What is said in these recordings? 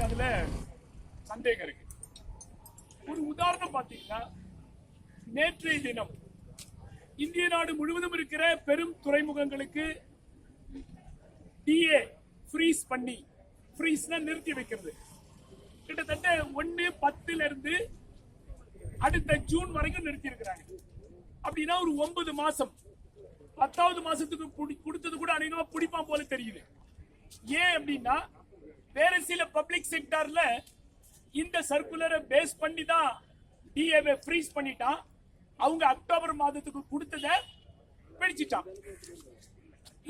அதுல சந்தேகம் இருக்கு. ஒரு உதாரணம் பாத்தீங்கன்னா, நேற்றைய தினம் இந்திய நாடு முழுவதும் இருக்கிற பெரும் துறைமுகங்களுக்கு டிஏ ஃப்ரீஸ் பண்ணி, ஃப்ரீஸ்னா நிறுத்தி வைக்கிறது, கிட்டத்தட்ட 1/10 இருந்து அடுத்த ஜூன் வரைக்கும் நிறுத்தி இருக்கிறாங்க. அப்படின்னா ஒரு 9 மாசம், 10வது மாசத்துக்கு கொடுத்தது கூட அநேகமா பிடிப்பான் போல தெரியுது. ஏன் அப்படின்னா, வேற சில பப்ளிக் செக்டார்ல இந்த சர்க்குலரை பேஸ் பண்ணி தான் டிஏவை ஃப்ரீஸ் பண்ணிட்டான். அவங்க அக்டோபர் மாதத்துக்கு கொடுத்தத பிடிச்சிட்டான்.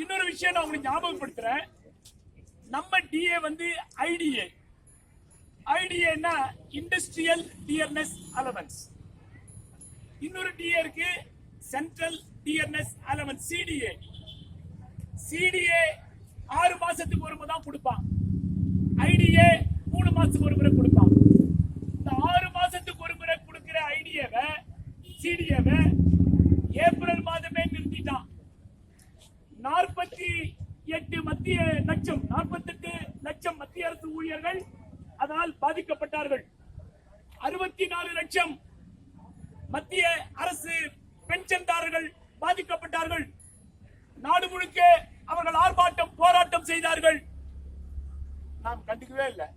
இன்னொரு விஷயம் நான் உங்களுக்கு ஞாபகப்படுத்துறேன். நம்ம டிஏ வந்து ஐடிஏ, ஐடிஏன்னா இண்டஸ்ட்ரியல் டியர்னஸ் அலவன்ஸ். இன்னொரு டிஏ இருக்கு, central dearness allowance, CTA. CTA 6 மாசத்துக்கு ஒரு முறை தான் கொடுப்பான். ஐடிஏ 3 மாசத்துக்கு ஒரு முறை கொடுப்பான். இந்த 6 மாசத்துக்கு ஒரு முறை கொடுக்கிற ஐடிஏவை, சிடிஏவை ஏப்ரல் மாதமே நிறுத்திட்டான். 48 லட்சம் மத்திய அரசு ஊழியர்கள் அதனால் பாதிக்கப்பட்டார்கள். 64 லட்சம் மத்திய அரசு பென்ஷன்தாரர்கள் பாதிக்கப்பட்டார்கள். நாடு முழுக்க அவர்கள் ஆர்ப்பாட்டம், போராட்டம் செய்தார்கள். நாம் கண்டுக்கவே இல்லை.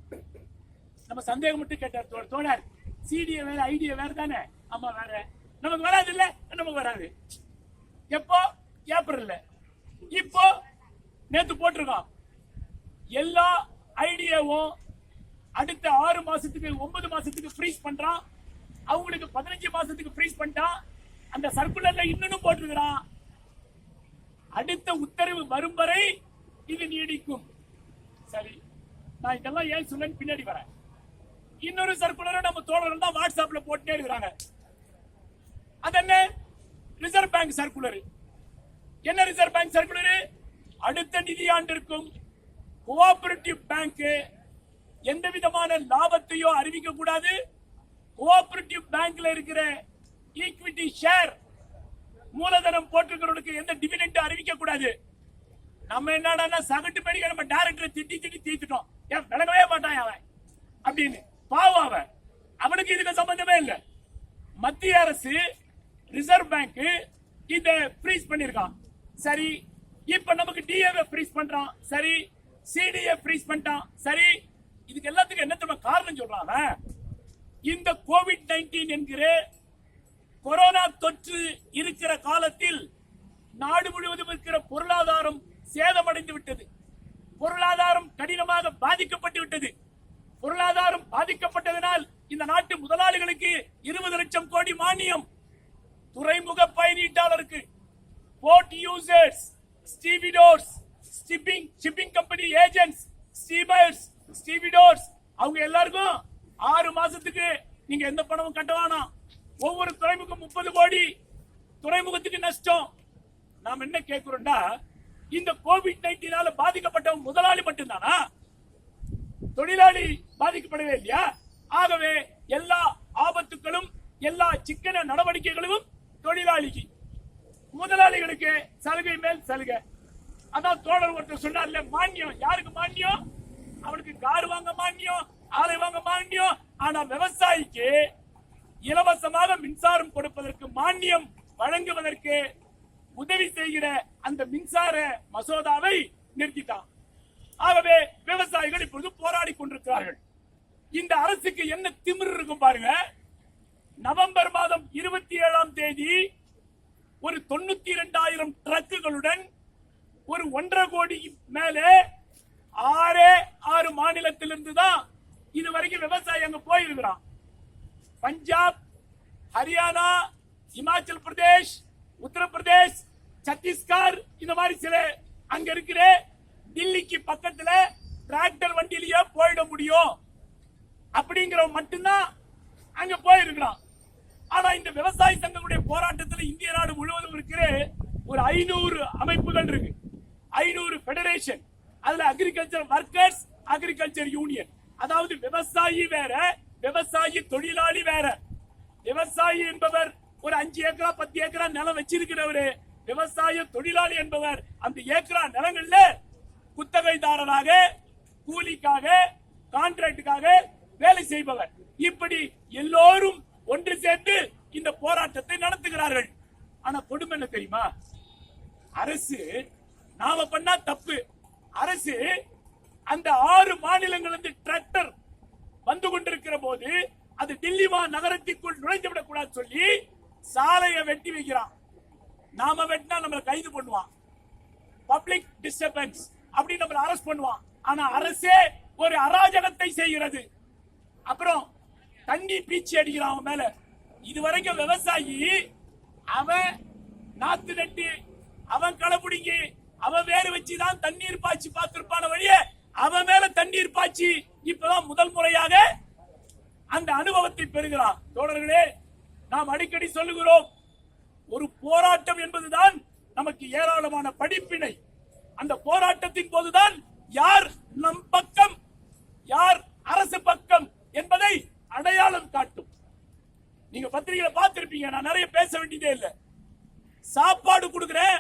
நம்ம சந்தேகம் மட்டும் கேட்டார் தோழர், சிடிஏ வேற ஐடியா வேற தானே? ஆமா வேற. நமக்கு வராது இல்ல, நமக்கு வராது. எப்போ? ஏப்ரல்ல. இப்போ நேத்து போட்டிருக்கான். எல்லா ஐடியாவும் அடுத்த 6 மாசத்துக்கு 9 மாசத்துக்கு ஃப்ரீஸ் பண்றான். அவங்களுக்கு 15 மாசத்துக்கு ஃப்ரீஸ் பண்ணிட்டான். அந்த சர்க்குலர்ல இன்னும் போட்டிருக்கிறான், அடுத்த உத்தரவு வரும் வரை இது நீடிக்கும். சரி, நான் இதெல்லாம் ஏன் சொல்ல பின்னாடி வரேன். இன்னொரு சர்க்குலர் நம்ம தோழர்கள் தான் வாட்ஸ்அப்ல போட்டே இருக்கிறாங்க. அது என்ன? Reserve bank circular. என்ன ரிசர்வ் பேங்க் சர்க்குலர்? அடுத்த நிதியாண்டிற்கும் கோஆபரேட்டிவ் பேங்க் எந்த விதமான லாபத்தையோ அறிவிக்க கூடாது. கோஆபரேட்டிவ் பேங்க்ல இருக்கிற ஈக்விட்டி ஷேர் மூலதனம் போட்டிருக்கிறவங்களுக்கு எந்த டிவிடெண்ட் அறிவிக்க கூடாது. நம்ம என்னடா சகட்டு படி நம்ம டைரக்டரை திட்டி தீர்த்துட்டோம். ஏன் விளங்கவே மாட்டான் அவன் அப்படின்னு. பாவம் அவன், அவனுக்கு இதுக்கு சம்பந்தமே இல்லை. மத்திய அரசு ரிசர்வ் பேங்க் இத ஃப்ரீஸ் பண்ணிருக்கான். சரி, இப்ப நமக்கு டிஏவை ஃப்ரீஸ் பண்றான். சரி, சிடிஏ ஃப்ரீஸ் பண்ணிட்டான். சரி, இதுக்கு எல்லாத்துக்கும் என்ன காரணம் சொல்றாங்க? இந்த கோவிட்-19 என்கிற கொரோனா தொற்று இருக்கிற காலத்தில் நாடு முழுவதும் இருக்கிற பொருளாதாரம் சேதமடைந்து விட்டது. பொருளாதாரம் கடினமாக பாதிக்கப்பட்டு விட்டது. பொருளாதாரம் பாதிக்கப்பட்டதனால் இந்த நாட்டு முதலாளிகளுக்கு 20 லட்சம் கோடி மானியம், துறைமுக பயணீட்டாளருக்கு, port users, stevedores, shipping company agents, steamers, stevedores, அவங்க எல்லாருக்கும் 6 மாசத்துக்கு நீங்க எந்த பணமும் கட்ட வேணாம். ஒவ்வொரு துறைமுகம் 30 கோடி துறைமுகத்துக்கு நஷ்டம். நாம் என்ன கேட்கிறோம்னா, இந்த கோவிட்-19 பாதிக்கப்பட்டவங்க முதலாளி மட்டும்தானா? தொழிலாளி பாதிக்கப்படவே இல்லையா? ஆகவே எல்லா ஆபத்துகளும், எல்லா சிக்கன நடவடிக்கைகளும் தொழிலாளிக்கு, முதலாளிகளுக்கு சலுகை மேல் சலுகை. அதான் தோழர் ஒருத்தர் சொன்னார்ல, மானியம். யாருக்கு மானியம்? அவனுக்கு கார் வாங்க மானியம், ஆலை வாங்க மானியம். ஆனா விவசாயிக்கு இலவசமாக மின்சாரம் கொடுப்பதற்கு, மானியம் வழங்குவதற்கு உதவி செய்கிற அந்த மின்சார மசோதாவை நிறுத்திட்டான். ஆகவே விவசாயிகள் இப்பொழுது போராடி கொண்டிருக்கிறார்கள். இந்த அரசுக்கு என்ன திமிரு இருக்கும் பாருங்க. நவம்பர் மாதம் 27ஆம் தேதி ஒரு 92,000 ட்ரக்குகளுடன் ஒரு 1.5 கோடி மேலே 6 மாநிலத்திலிருந்து தான் இதுவரைக்கும் விவசாயி அங்க போயிருக்கிறான். பஞ்சாப், ஹரியானா, இமாச்சல் பிரதேஷ், உத்தரப்பிரதேஷ், சத்தீஸ்கர், இந்த மாதிரி சில அங்க இருக்கிற டில்லிக்கு பக்கத்துல டிராக்டர் வண்டியிலேயே போயிட முடியும் அப்படிங்கிற மட்டும்தான் அங்க போயிருக்கிறான். ஆனா இந்த விவசாய சங்கங்களுடைய போராட்டத்தில் இந்திய நாடு முழுவதும் இருக்கிற ஒரு 500 அமைப்புகள் இருக்கு, 500 பெடரேஷன். அதுல அக்ரிகல்ச்சர் ஒர்க்கர்ஸ், அக்ரிகல்ச்சர் யூனியன். அதாவது விவசாயி வேற, விவசாயி தொழிலாளி வேற. விவசாயி என்பவர் ஒரு 5 ஏக்கரா 10 ஏக்கரா நிலம் வச்சிருக்கிறவரு. விவசாய தொழிலாளி என்பவர் அந்த ஏக்கரா நிலங்கள்ல குத்தகைதாரராக, கூலிக்காக, கான்ட்ராக்டுக்காக செய்பவர், இப்படி எல்லோரும் ஒன்று சேர்ந்து இந்த போராட்டத்தை நடத்துகிறார்கள். ஆனா கொடுமை என்ன தெரியுமா? அரசு நாம பண்ணா தப்பு, அரசு அந்த 6 மாநிலங்களிலிருந்து டிராக்டர் வந்து கொண்டிருக்கிற போது அது டில்லி நகரத்திற்குள் நுழைந்துவிடக் கூடாது சொல்லி சாலையை வெட்டி வைக்கிறான். நாம வெட்டினா நம்மளை கைது பண்ணுவான், பப்ளிக் டிஸ்டர்பன்ஸ் அப்படி நம்மளை அரெஸ்ட் பண்ணுவான். ஆனா அரசே ஒரு அராஜகத்தை செய்கிறது. அப்புறம் தண்ணி பீச்சி அடிக்கிறான் அவன் மேல. இதுவரைக்கும் விவசாயி அவன் நாத்து நட்டு அவன் களப்புடிங்கி அவன் வேறு வச்சுதான் தண்ணீர் பாய்ச்சி பார்த்திருப்பான வழியே அவன் மேல தண்ணீர் பாய்ச்சி இப்பதான் முதல் முறையாக அந்த அனுபவத்தை பெறுகிறான். தோழர்களே, நாம் அடிக்கடி சொல்லுகிறோம், ஒரு போராட்டம் என்பதுதான் நமக்கு ஏராளமான படிப்பினை. அந்த போராட்டத்தின் போதுதான் யார் நம் பக்கம் யார் அரசு பக்கம் என்பதை அடையாளம் காட்டும். நீங்க பத்திரிகையில பார்த்திருப்பீங்க, நான் நிறைய பேச வேண்டியதே இல்லை. சாப்பாடு கொடுக்கிறேன்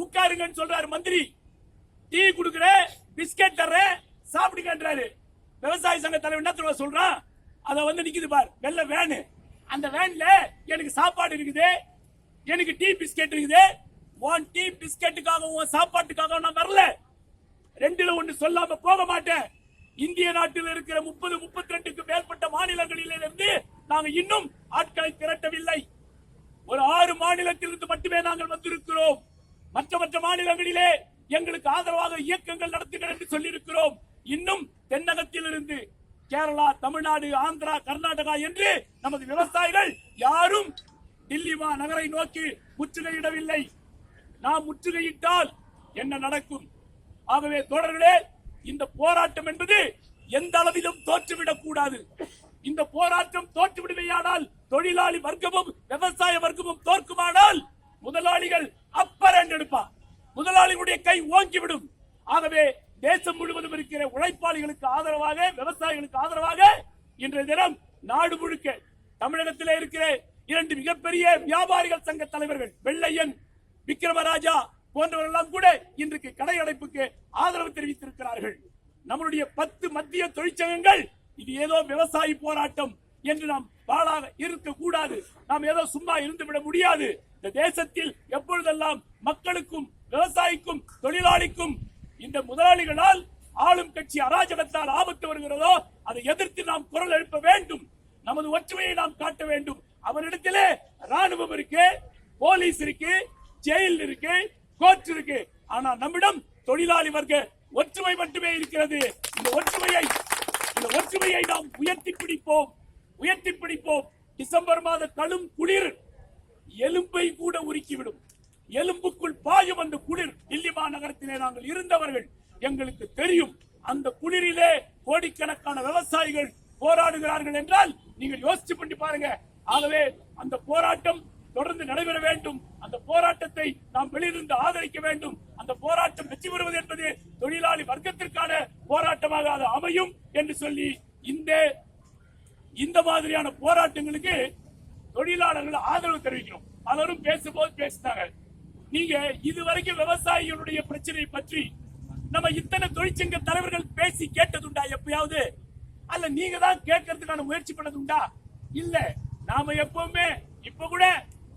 உட்காருங்கன்னு சொல்றாரு மந்திரி, டீ கொடுக்கிறேன் பிஸ்கெட் தர்றேன் சாப்பிடுங்கன்றாரு. விவசாய சங்க தலைவர் என்ன சொல்றான்? அத வந்து நிக்குது பார் வெள்ள வேனு, அந்த வேன்ல எனக்கு சாப்பாடு இருக்குது, எனக்கு டீ பிஸ்கெட் இருக்குது. உன் டீ பிஸ்கெட்டுக்காக உன் சாப்பாட்டுக்காக நான் வரல, ரெண்டுல ஒன்று சொல்லாம போக மாட்டேன். இந்திய நாட்டில் இருக்கிற 30-32க்கு மேற்பட்ட மாநிலங்களிலிருந்து நாங்கள் இன்னும் ஆட்களை திரட்டவில்லை. ஒரு 6 மாநிலத்திலிருந்து மட்டுமே நாங்கள் வந்திருக்கிறோம். மற்ற மாநிலங்களிலே எங்களுக்கு ஆதரவாக இயக்கங்கள் நடத்துங்கள் என்று சொல்லியிருக்கிறோம். இன்னும் தென்னகத்தில் இருந்து கேரளா, தமிழ்நாடு, ஆந்திரா, கர்நாடகா என்று நமது விவசாயிகள் யாரும் டில்லி நகரை நோக்கி முற்றுகையிடவில்லை. நாம் முற்றுகையிட்டால் என்ன நடக்கும்? ஆகவே தோழர்களே, இந்த போராட்டம் என்பது எந்த அளவிலும் தோற்றுவிடக் கூடாது. இந்த போராட்டம் தோற்றுவிடுமையானால் தொழிலாளி வர்க்கமும் விவசாய வர்க்கமும் தோற்குமானால் முதலாளிகள் அப்பர் எடுப்பார், முதலாளிகளுடைய கை ஓங்கிவிடும். ஆகவே தேசம் முழுவதும் இருக்கிற உழைப்பாளிகளுக்கு ஆதரவாக, விவசாயிகளுக்கு ஆதரவாக இன்றைய தினம் நாடு முழுக்க தமிழகத்திலே இருக்கிற 2 மிகப்பெரிய வியாபாரிகள் சங்க தலைவர்கள் வெள்ளையன், விக்ரமராஜா போன்றவர்கள் கூட இன்றைக்கு கடை அடைப்புக்கு ஆதரவு தெரிவித்திருக்கிறார்கள். நம்முடைய 10 மத்திய தொழிற்சங்கங்கள் இது ஏதோ விவசாயி போராட்டம் என்று நாம் பாழாக இருக்கக்கூடாது, நாம் ஏதோ சும்மா இருந்துவிட முடியாது. இந்த தேசத்தில் எப்பொழுதெல்லாம் மக்களுக்கும் விவசாயிக்கும் தொழிலாளிக்கும் இந்த முதலாளிகளால் ஆளும் கட்சி அராஜகத்தால் ஆபத்து வருகிறதோ அதை எதிர்த்து நாம் குரல் எழுப்ப வேண்டும். நமது ஒற்றுமையை நாம் காட்ட வேண்டும். அவரிடத்திலே ராணுவம் இருக்கு, போலீஸ் இருக்கு, ஜெயில் இருக்கு, கோர்ட் இருக்கு. ஆனா நம்மிடம் தொழிலாளி வர்க்க ஒற்றுமை மட்டுமே இருக்கிறது. இந்த ஒற்றுமையை நாம் உயர்த்தி பிடிப்போம். டிசம்பர் மாத கடும் குளிர் எலும்பை கூட உருக்கிவிடும். எலும்புக்குள் பாயும் அந்த குளிர். டில்லி மாநகரத்திலே நாங்கள் இருந்தவர்கள், எங்களுக்கு தெரியும். அந்த குளிரிலே கோடிக்கணக்கான விவசாயிகள் போராடுகிறார்கள் என்றால் நீங்கள் யோசிச்சு பண்ணி பாருங்க. ஆகவே அந்த போராட்டம் தொடர்ந்து நடைபெற வேண்டும். அந்த போராட்டத்தை நாம் வெளியிலிருந்து ஆதரிக்க வேண்டும். அந்த போராட்டம் வெற்றி பெறுவது என்பது தொழிலாளி வர்க்கத்திற்கான போராட்டமாக அது அமையும் என்று சொல்லி இந்த மாதிரியான போராட்டங்களுக்கு தொழிலாளர்கள் ஆதரவு தெரிவிக்கிறோம். பலரும் பேசும்போது பேசினாங்க, நீங்க இதுவரைக்கும் விவசாயிகளுடைய பிரச்சனை பற்றி நம்ம இத்தனை தொழிற்சங்க தலைவர்கள் பேசி கேட்டதுண்டா எப்பயாவது? அல்ல நீங்க தான் கேட்கறதுக்கான முயற்சி பண்ணதுண்டா? இல்ல, நாம எப்பவுமே இப்ப கூட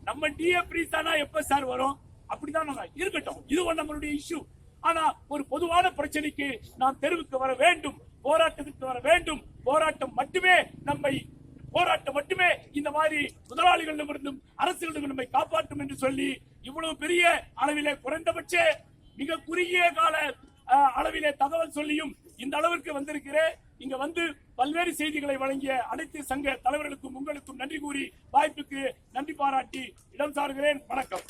நம்ம டிஎஃப் ரீசானா எப்ப சார் வரும் அப்படிதான் நம்ம இருக்கட்டும், இது நம்மளுடைய இஷ்யூ. ஆனா ஒரு பொதுவான பிரச்சனைக்கு நாம் தெருவுக்கு வர வேண்டும், போராட்டத்துக்கு வர வேண்டும். போராட்டம் மட்டுமே இந்த மாதிரி முதலாளிகளிடமிருந்தும் அரசியலிடம் நம்மை காப்பாற்றும் என்று சொல்லி இவ்வளவு பெரிய அளவிலே குறைந்தபட்ச மிக குறுகிய கால அளவிலே தகவல் சொல்லியும் இந்த அளவிற்கு வந்திருக்கிறேன். இங்க வந்து பல்வேறு செய்திகளை வழங்கிய அனைத்து சங்க தலைவர்களுக்கும் உங்களுக்கும் நன்றி கூறி வாய்ப்புக்கு நன்றி பாராட்டி இடம் சாருகிறேன். வணக்கம்.